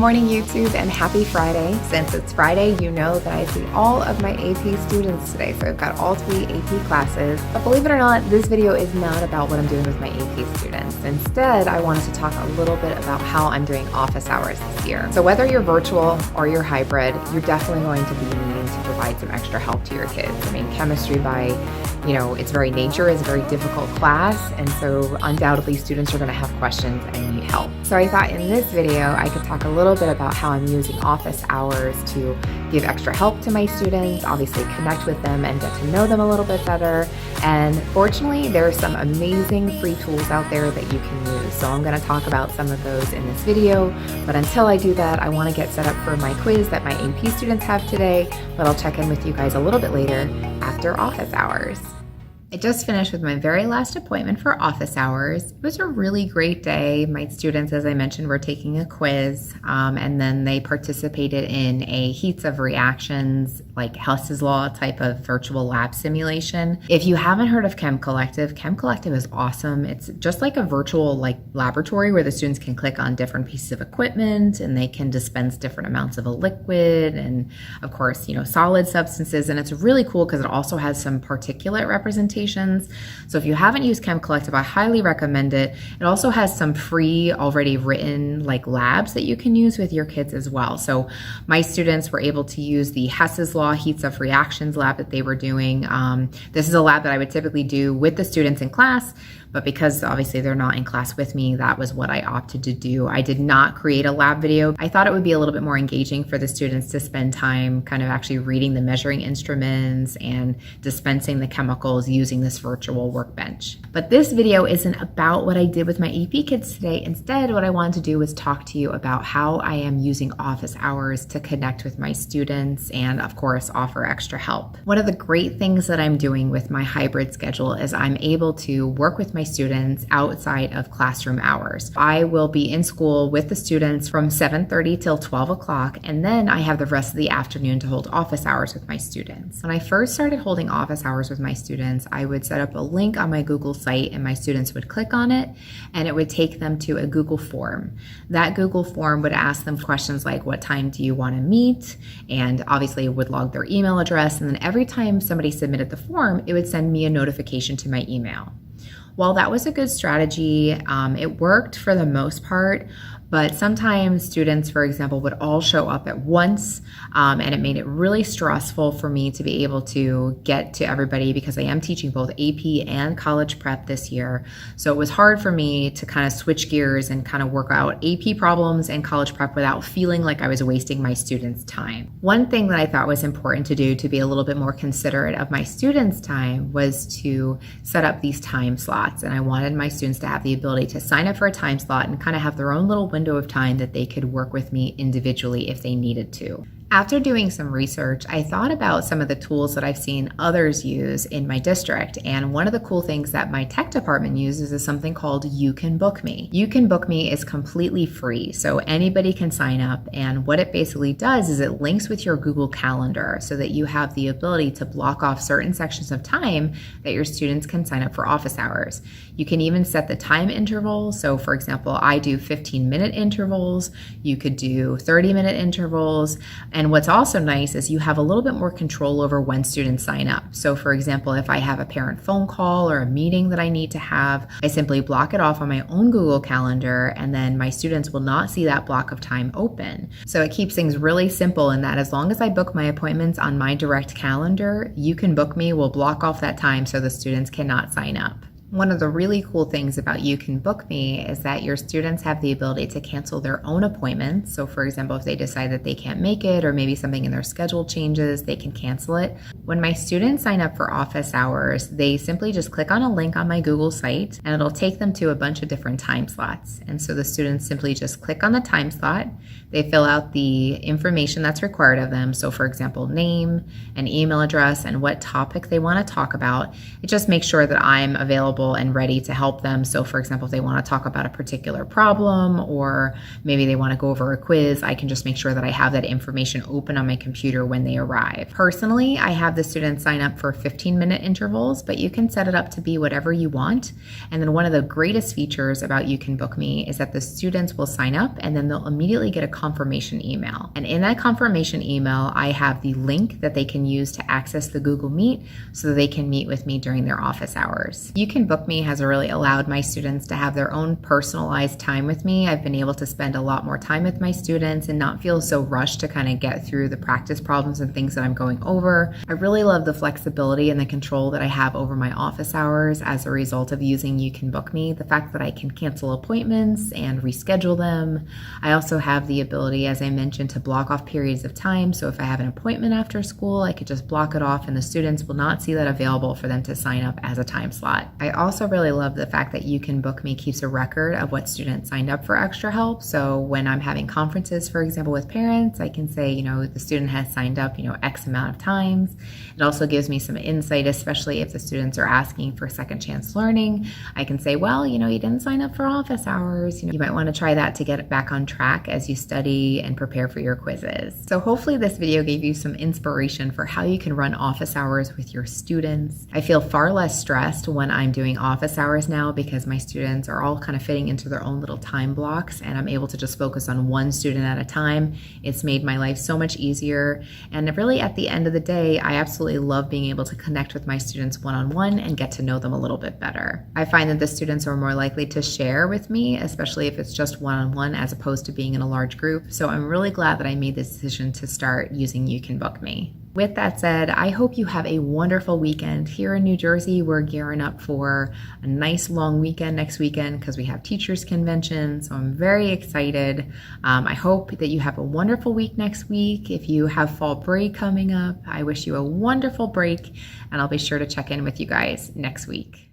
morning, YouTube, and happy Friday. Since it's Friday, you know that I see all of my AP students today. So I've got all 3 AP classes. But believe it or not, this video is not about what I'm doing with my AP students. Instead, I wanted to talk a little bit about how I'm doing office hours this year. So whether you're virtual or you're hybrid, you're definitely going to be needing to provide some extra help to your kids. I mean, chemistry by its very nature is a very difficult class, and so undoubtedly students are going to have questions and need help. So I thought in this video I could talk a little bit about how I'm using office hours to give extra help to my students, obviously connect with them and get to know them a little bit better. And fortunately, there are some amazing free tools out there that you can use. So I'm going to talk about some of those in this video. But until I do that, I want to get set up for my quiz that my AP students have today, but I'll check in with you guys a little bit later after office hours. I just finished with my very last appointment for office hours. It was a really great day. My students, as I mentioned, were taking a quiz, and then they participated in a heats of reactions, like Hess's Law type of virtual lab simulation. If you haven't heard of Chem Collective is awesome. It's just like a virtual laboratory where the students can click on different pieces of equipment and they can dispense different amounts of a liquid and, of course, solid substances. And it's really cool because it also has some particulate representation. So if you haven't used Chem Collective, I highly recommend it. It also has some free already written labs that you can use with your kids as well. So my students were able to use the Hess's Law Heats of Reactions lab that they were doing. This is a lab that I would typically do with the students in class, but because obviously they're not in class with me, that was what I opted to do. I did not create a lab video. I thought it would be a little bit more engaging for the students to spend time kind of actually reading the measuring instruments and dispensing the chemicals using this virtual workbench. But this video isn't about what I did with my AP kids today. Instead, what I wanted to do was talk to you about how I am using office hours to connect with my students and, of course, offer extra help. One of the great things that I'm doing with my hybrid schedule is I'm able to work with my students outside of classroom hours. I will be in school with the students from 7:30 till 12 o'clock, and then I have the rest of the afternoon to hold office hours with my students. When I first started holding office hours with my students, I would set up a link on my Google site and my students would click on it and it would take them to a Google form. That Google form would ask them questions like, what time do you want to meet? And obviously it would log their email address, and then every time somebody submitted the form, it would send me a notification to my email. While that was a good strategy, it worked for the most part, but sometimes students, for example, would all show up at once, and it made it really stressful for me to be able to get to everybody because I am teaching both AP and college prep this year. So it was hard for me to kind of switch gears and kind of work out AP problems and college prep without feeling like I was wasting my students' time. One thing that I thought was important to do to be a little bit more considerate of my students' time was to set up these time slots. And I wanted my students to have the ability to sign up for a time slot and kind of have their own little window of time that they could work with me individually if they needed to. After doing some research, I thought about some of the tools that I've seen others use in my district. And one of the cool things that my tech department uses is something called You Can Book Me. You Can Book Me is completely free, so anybody can sign up. And what it basically does is it links with your Google Calendar so that you have the ability to block off certain sections of time that your students can sign up for office hours. You can even set the time interval. So for example, I do 15-minute intervals. You could do 30-minute intervals. And what's also nice is you have a little bit more control over when students sign up. So for example, if I have a parent phone call or a meeting that I need to have, I simply block it off on my own Google Calendar, and then my students will not see that block of time open. So it keeps things really simple in that as long as I book my appointments on my direct calendar, You Can Book Me will block off that time so the students cannot sign up. One of the really cool things about You Can Book Me is that your students have the ability to cancel their own appointments. So for example, if they decide that they can't make it or maybe something in their schedule changes, they can cancel it. When my students sign up for office hours, they simply just click on a link on my Google site and it'll take them to a bunch of different time slots. And so the students simply just click on the time slot. They fill out the information that's required of them. So for example, name, an email address, and what topic they want to talk about. It just makes sure that I'm available and ready to help them. So for example, if they want to talk about a particular problem or maybe they want to go over a quiz, I can just make sure that I have that information open on my computer when they arrive. Personally, I have the students sign up for 15-minute intervals, but you can set it up to be whatever you want. And then one of the greatest features about You Can Book Me is that the students will sign up and then they'll immediately get a confirmation email. And in that confirmation email, I have the link that they can use to access the Google Meet so that they can meet with me during their office hours. You Can Book Me has really allowed my students to have their own personalized time with me. I've been able to spend a lot more time with my students and not feel so rushed to kind of get through the practice problems and things that I'm going over. I really love the flexibility and the control that I have over my office hours as a result of using You Can Book Me. The fact that I can cancel appointments and reschedule them. I also have the ability, as I mentioned, to block off periods of time. So if I have an appointment after school, I could just block it off and the students will not see that available for them to sign up as a time slot. I also really love the fact that You Can Book Me keeps a record of what students signed up for extra help. So when I'm having conferences, for example, with parents, I can say, the student has signed up, X amount of times. It also gives me some insight, especially if the students are asking for second chance learning. I can say, well, you didn't sign up for office hours. You might want to try that to get it back on track as you study and prepare for your quizzes. So hopefully this video gave you some inspiration for how you can run office hours with your students. I feel far less stressed when I'm doing office hours now because my students are all kind of fitting into their own little time blocks and I'm able to just focus on one student at a time. It's made my life so much easier. And really at the end of the day, I absolutely love being able to connect with my students one-on-one and get to know them a little bit better. I find that the students are more likely to share with me, especially if it's just one-on-one as opposed to being in a large group. So I'm really glad that I made this decision to start using You Can Book Me. With that said, I hope you have a wonderful weekend. Here in New Jersey, we're gearing up for a nice long weekend next weekend because we have teachers convention, so I'm very excited. I hope that you have a wonderful week next week. If you have fall break coming up, I wish you a wonderful break, and I'll be sure to check in with you guys next week.